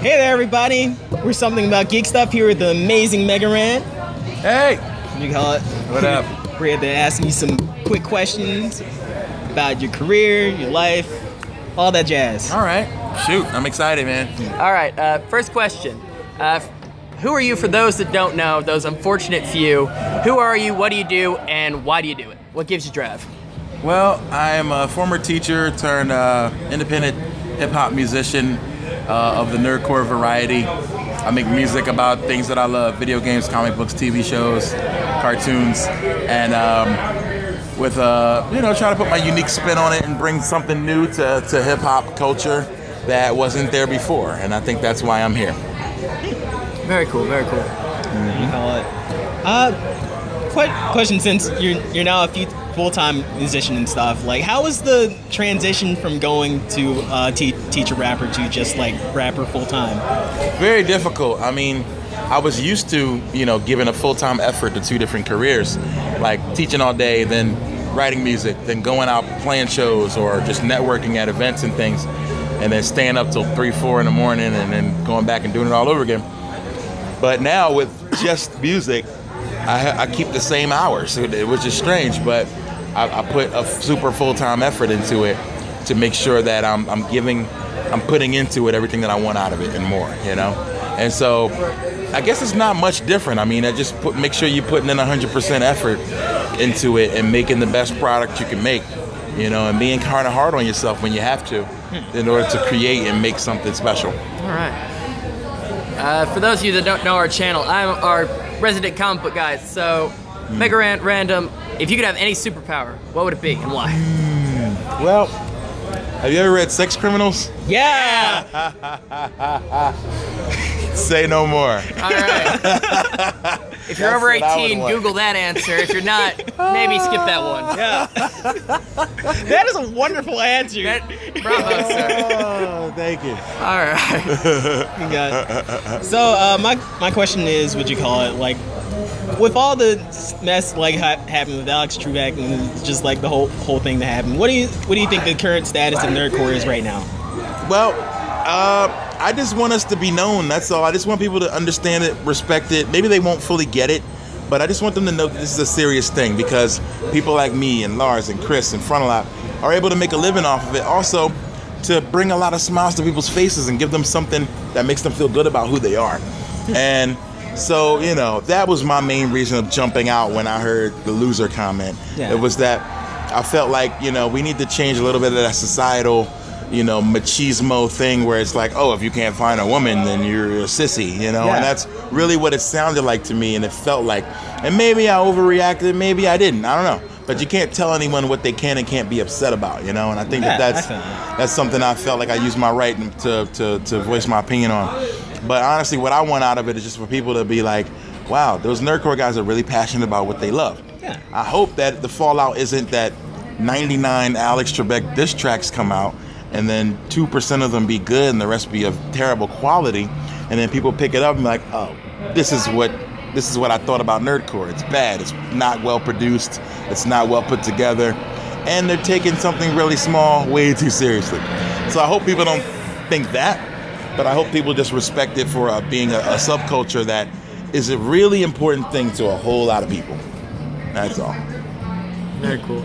Hey there, everybody. We're Something About Geek Stuff here with the amazing Mega Ran. Hey! You call it? What up? We're here to ask you some quick questions about your career, your life, all that jazz. All right. Shoot, I'm excited, man. All right, first question. Who are you for those that don't know, those unfortunate few? Who are you, what do you do, and why do you do it? What gives you drive? Well, I am a former teacher turned independent hip-hop musician of the nerdcore variety. I make music about things that I love, video games, comic books, TV shows, cartoons, and with trying to put my unique spin on it and bring something new to hip-hop culture that wasn't there before, and I think that's why I'm here. Very cool, very cool. You call it? Question, since you're now a full-time musician and stuff, like how was the transition from going to teach a rapper to just like rapper full-time? Very difficult. I mean, I was used to, giving a full-time effort to two different careers, like teaching all day, then writing music, then going out playing shows or just networking at events and things, and then staying up till 3, 4 in the morning and then going back and doing it all over again. But now with just music, I keep the same hours, which is strange, but I put a super full-time effort into it to make sure that I'm putting into it everything that I want out of it and more, And so I guess it's not much different. I mean, make sure you're putting in 100% effort into it and making the best product you can make, and being kind of hard on yourself when you have to in order to create and make something special. All right. For those of you that don't know our channel, I'm our resident comic book guy. So, Mega Random, if you could have any superpower, what would it be and why? Well, have you ever read Sex Criminals? Yeah! Say no more. All right. If you're over 18, Google that answer. If you're not, maybe skip that one. Yeah. That is a wonderful answer. Bravo, sir. Oh, thank you. All right. You got it. So my question is, would you call it, like, with all the mess like happened with Alex Trebek and just like the whole thing that happened, what do you think the current status of nerdcore is right now? Well, I just want us to be known, that's all. I just want people to understand it, respect it. Maybe they won't fully get it, but I just want them to know that this is a serious thing because people like me and Lars and Chris and Frontalap are able to make a living off of it. Also, to bring a lot of smiles to people's faces and give them something that makes them feel good about who they are. And so, that was my main reason of jumping out when I heard the loser comment. Yeah. It was that I felt like, we need to change a little bit of that societal machismo thing where it's like, oh, if you can't find a woman, then you're a sissy, Yeah. And that's really what it sounded like to me and it felt like. And maybe I overreacted, maybe I didn't, I don't know. But you can't tell anyone what they can and can't be upset about, And I think that's something I felt like I used my right to voice my opinion on. But honestly, what I want out of it is just for people to be like, wow, those nerdcore guys are really passionate about what they love. Yeah. I hope that the fallout isn't that 99 Alex Trebek diss tracks come out and then 2% of them be good and the rest be of terrible quality, and then people pick it up and be like, oh, this is what I thought about nerdcore. It's bad. It's not well produced. It's not well put together, and they're taking something really small way too seriously. So I hope people don't think that, but I hope people just respect it for being a subculture that is a really important thing to a whole lot of people. That's all. Very cool.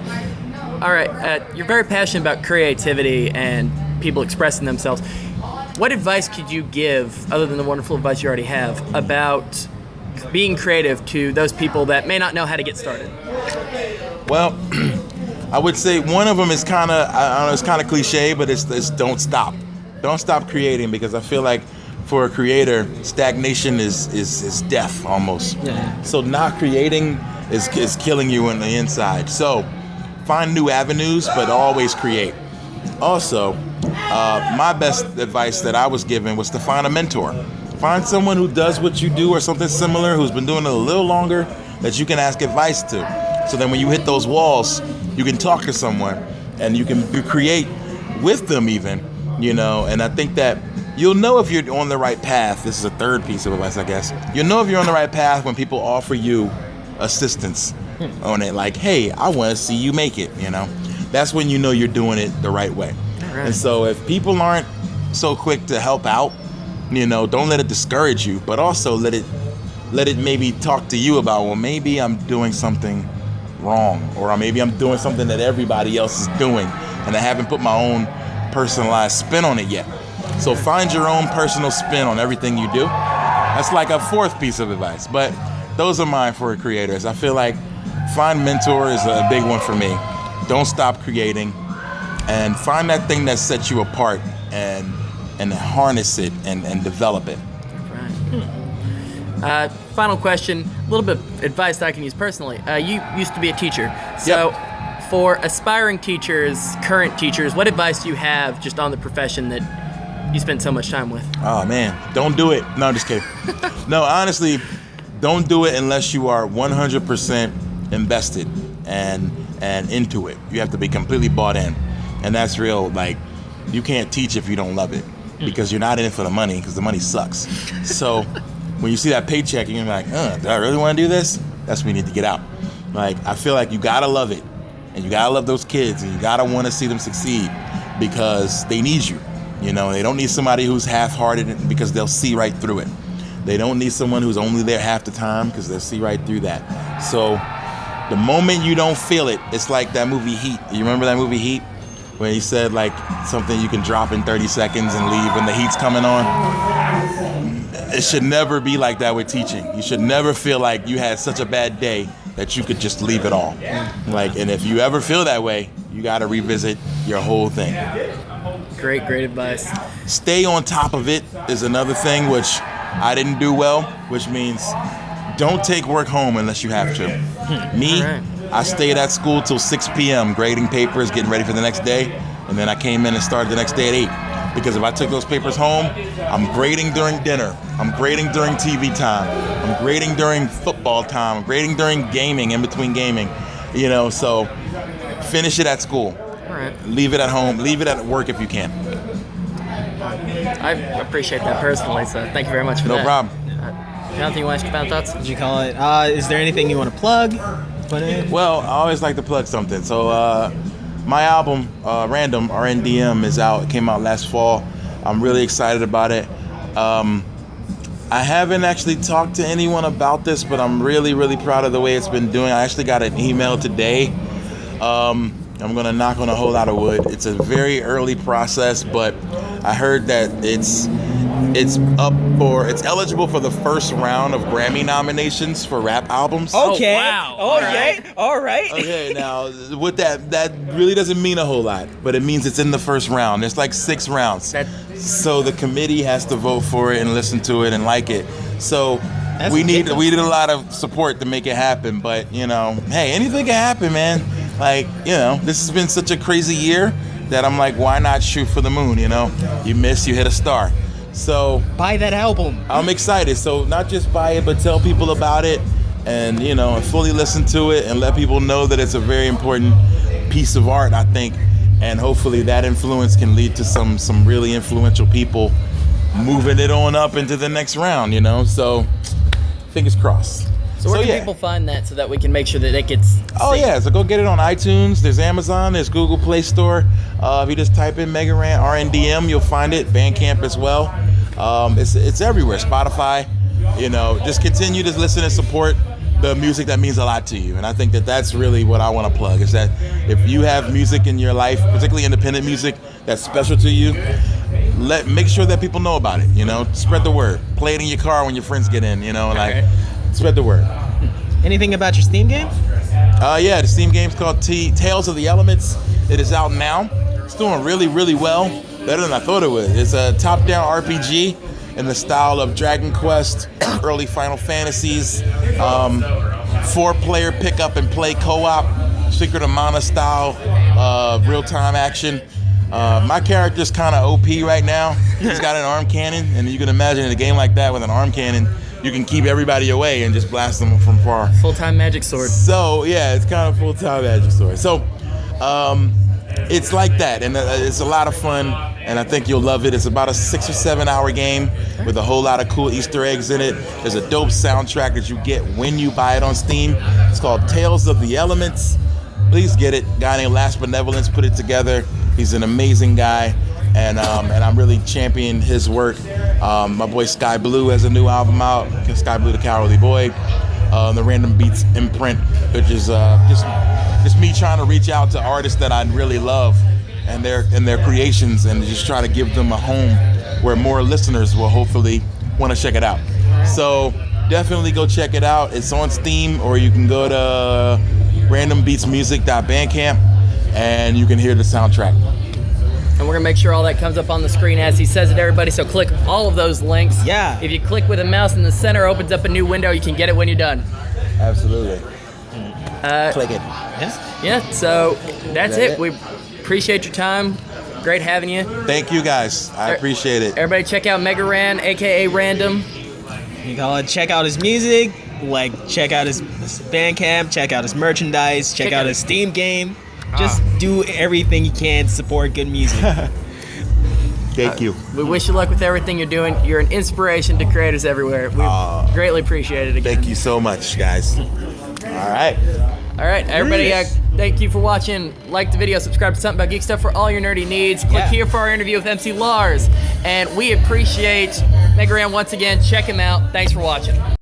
All right, you're very passionate about creativity and people expressing themselves. What advice could you give, other than the wonderful advice you already have, about being creative to those people that may not know how to get started? Well, I would say one of them is kind of, I don't know, it's kind of cliche, but it's don't stop. Don't stop creating, because I feel like for a creator, stagnation is death almost. Yeah. So not creating is killing you on the inside. So find new avenues, but always create. Also, my best advice that I was given was to find a mentor. Find someone who does what you do or something similar, who's been doing it a little longer, that you can ask advice to. So then when you hit those walls, you can talk to someone and you create with them even, and I think that you'll know if you're on the right path. This is a third piece of advice, I guess. You'll know if you're on the right path when people offer you assistance on it, like, hey, I want to see you make it, That's when you know you're doing it the right way. Right. And so if people aren't so quick to help out, You know, don't let it discourage you, but also let it maybe talk to you about, well, maybe I'm doing something wrong, or maybe I'm doing something that everybody else is doing, and I haven't put my own personalized spin on it yet. So find your own personal spin on everything you do. That's like a fourth piece of advice, but those are mine for creators. I feel like find mentor is a big one for me. Don't stop creating, and find that thing that sets you apart, and harness it and develop it. Right. Final question, a little bit of advice that I can use personally. You used to be a teacher, so for aspiring teachers, current teachers, what advice do you have just on the profession that you spend so much time with? Oh man, don't do it. No, I'm just kidding. No, honestly, don't do it unless you are 100% invested and into it. You have to be completely bought in, and that's real. Like, you can't teach if you don't love it, because you're not in it for the money, because the money sucks. So when you see that paycheck, you're like, do I really want to do this? That's when you need to get out. Like, I feel like you gotta love it, and you gotta love those kids, and you gotta want to see them succeed, because they need you. You know, they don't need somebody who's half-hearted, because they'll see right through it. They don't need someone who's only there half the time, because they'll see right through that. So the moment you don't feel it, it's like that movie Heat. You remember that movie Heat? When he said like something you can drop in 30 seconds and leave when the heat's coming on. It should never be like that with teaching. You should never feel like you had such a bad day that you could just leave it all. Like, and if you ever feel that way, you got to revisit your whole thing. Great advice. Stay on top of it is another thing, which I didn't do well, which means don't take work home unless you have to. Me, I stayed at school till 6 p.m. grading papers, getting ready for the next day, and then I came in and started the next day at 8. Because if I took those papers home, I'm grading during dinner, I'm grading during TV time, I'm grading during football time, I'm grading during gaming, in between gaming, you know, so finish it at school. All right. Leave it at home, leave it at work if you can. I appreciate that personally, so thank you very much for that. No problem. Jonathan, you want to ask final thoughts? What'd you call it? Is there anything you want to plug? Well, I always like to plug something. So my album, Random, RNDM, is out. It came out last fall. I'm really excited about it. I haven't actually talked to anyone about this, but I'm really, really proud of the way it's been doing. I actually got an email today. I'm going to knock on a whole lot of wood. It's a very early process, but I heard that it's eligible for the first round of Grammy nominations for rap albums. Okay. Oh, wow. All right. Okay, now with that really doesn't mean a whole lot, but it means it's in the first round. There's like 6 rounds. So the committee has to vote for it and listen to it and like it. So we need a lot of support to make it happen, but you know, hey, anything can happen, man. Like, you know, this has been such a crazy year that I'm like, why not shoot for the moon, you know? You miss, you hit a star. So buy that album. I'm excited. So not just buy it, but tell people about it, and you know, fully listen to it and let people know that it's a very important piece of art, I think. And hopefully that influence can lead to some really influential people moving it on up into the next round, you know? So fingers crossed. So where can people find that so that we can make sure that it gets So go get it on iTunes. There's Amazon. There's Google Play Store. If you just type in Mega Ran RNDM, you'll find it. Bandcamp as well. It's everywhere. Spotify. You know, just continue to listen and support the music that means a lot to you. And I think that that's really what I want to plug, is that if you have music in your life, particularly independent music, that's special to you, make sure that people know about it. You know, spread the word. Play it in your car when your friends get in. You know, spread the word. Anything about your Steam game? The Steam game's called Tales of the Elements. It is out now. It's doing really, really well. Better than I thought it would. It's a top-down RPG in the style of Dragon Quest, early Final Fantasies, 4-player pick-up and play co-op, Secret of Mana style, real-time action. My character's kind of OP right now. He's got an arm cannon, and you can imagine in a game like that with an arm cannon, you can keep everybody away and just blast them from far. Full-time magic sword. So, yeah, it's kind of full-time magic sword. So, it's like that, and it's a lot of fun, and I think you'll love it. It's about a 6 or 7 hour game with a whole lot of cool Easter eggs in it. There's a dope soundtrack that you get when you buy it on Steam. It's called Tales of the Elements. Please get it. A guy named Last Benevolence put it together. He's an amazing guy. and I'm really championing his work. My boy Sky Blue has a new album out, Sky Blue the Cowardly Boy. The Random Beats imprint, which is just me trying to reach out to artists that I really love and their creations, and just try to give them a home where more listeners will hopefully want to check it out. So definitely go check it out. It's on Steam, or you can go to randombeatsmusic.bandcamp and you can hear the soundtrack. And we're going to make sure all that comes up on the screen as he says it, everybody. So click all of those links. Yeah. If you click with a mouse in the center, opens up a new window. You can get it when you're done. Absolutely. Click it. Yes. Yeah, so that's it. it? We appreciate your time. Great having you. Thank you guys. I appreciate it. Everybody check out Mega Ran, a.k.a. Random. You call it. Check out his music. Like, check out his Bandcamp. Check out his merchandise. Check out his Steam game. Just do everything you can to support good music. Thank you. We wish you luck with everything you're doing. You're an inspiration to creators everywhere. We greatly appreciate it again. Thank you so much, guys. All right. All right, everybody, thank you for watching. Like the video, subscribe to Something About Geek Stuff for all your nerdy needs. Click here for our interview with MC Lars. And we appreciate Mega Ran once again. Check him out. Thanks for watching.